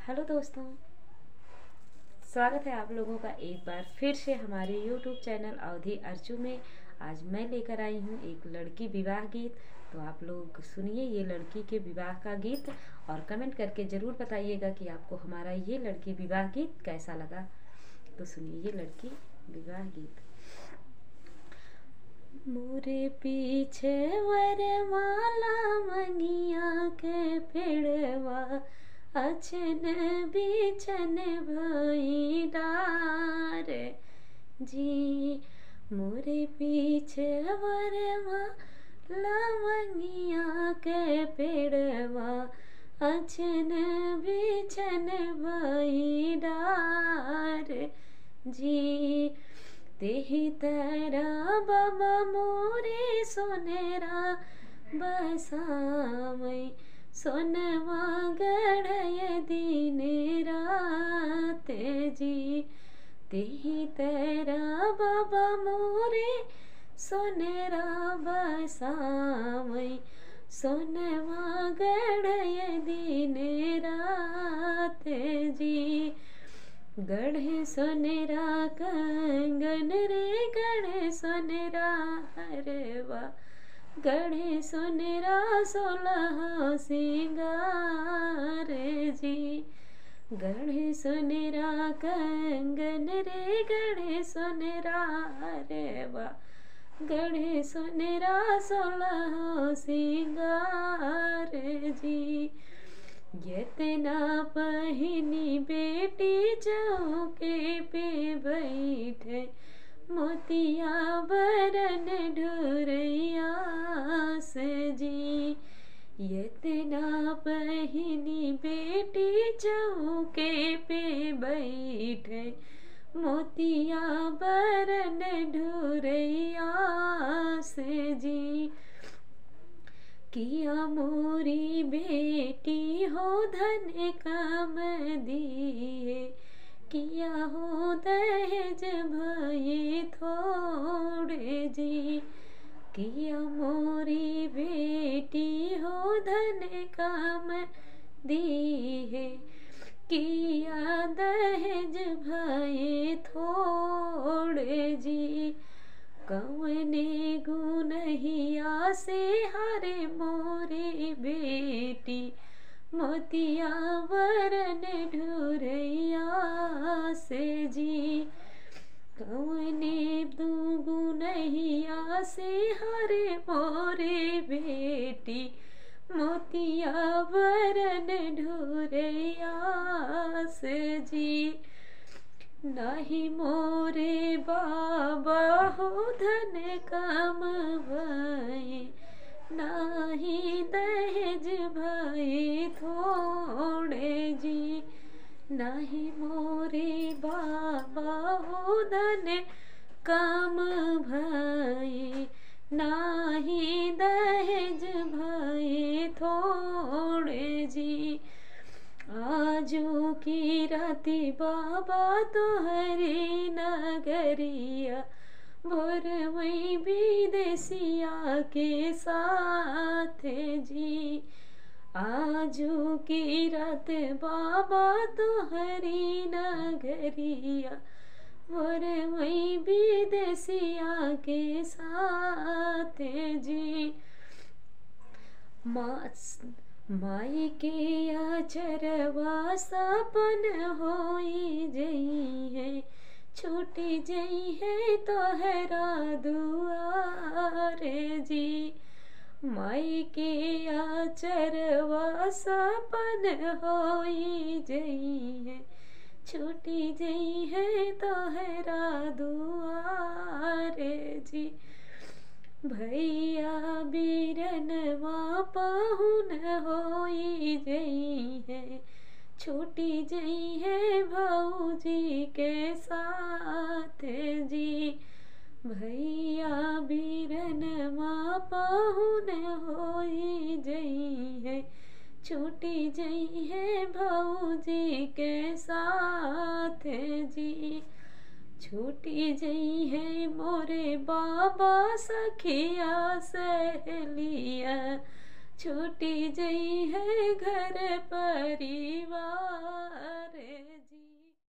Hello दोस्तों, स्वागत है आप लोगों का एक बार फिर से हमारे YouTube चैनल अवधि अर्चू में। आज मैं लेकर आई हूँ एक लड़की विवाह गीत। तो आप लोग सुनिए ये लड़की के विवाह का गीत और कमेंट करके ज़रूर बताइएगा कि आपको हमारा ये लड़की विवाह गीत कैसा लगा। तो सुनिए ये लड़की विवाह गीत। मोरे पीछे वरमाला मंगिया के पेड़वा अछन बिछन भई डार जी। मोरे पीछे वरमाला मंगिया के पेड़वा अछन बिछन भई डार जी। तेहि तेरा बाबा मोरे सोनेरा बसावै सोनवा गढ़य दिन रात जी। तेहि तेरा बाबा मोरे सोनेरा बसावै सोनवा गढ़य दिन रात जी। गढ़े सोनेरा कंगन रे गढ़े सोनेरा हरवा गढ़े सोनेरा 16 सिंगार जी। गढ़े सोनेरा कंगन रे गढ़े सोनेरा हरवा गढ़े सोनेरा 16 सिंगार जी। यतना पहिनी बेटी चौके पे बैठे मोतिया बरन ढुरैया से जी। यतना पहिनी बेटी चौके पे बैठे मोतिया बरन ढुरैया से जी। किया मोरी बेटी हो धन कम दिए किया हो दहेज भये थोड़े जी। किया मोरी बेटी हो धन कम दिए किया दहेज भये थोड़े जी। कवने गुनहिया से हरे मोरे बेटी मोतिया वरन ढुरैया से जी। कवने गुनहिया से हरे मोरे बेटी मोतिया वरन ढुरैया से जी। नाही मोरे बाबा हो धन कम भये नाही दहेज भये थोड़े जी। नाही मोरे बाबा हो धन कम भये नाही दहेज भये थोड़े जी। आजू की राती बाबा तोहरी नगरिया भोर वही विदेसिया के साथ जी। आजू की रात बाबा तोहरी नगरिया भोर वही विदेसिया के साथ जी। माई के आचरवा सपन होई जई है छूटी जई है तोहरा दुआर जी। माई के आचरवा सपन होई जई है छूटी जई है तोहरा दुआर जी। भैया बीरनवा पाहुन होई जई है छूटी जई है भौजी के साथ जी। भैया बीरनवा पाहुन होई जई है छूटी जई है भौजी के साथ जी। छूटी जई है मोरे बाबा सखिया सहेलिया छूटी जई है घर परिवार।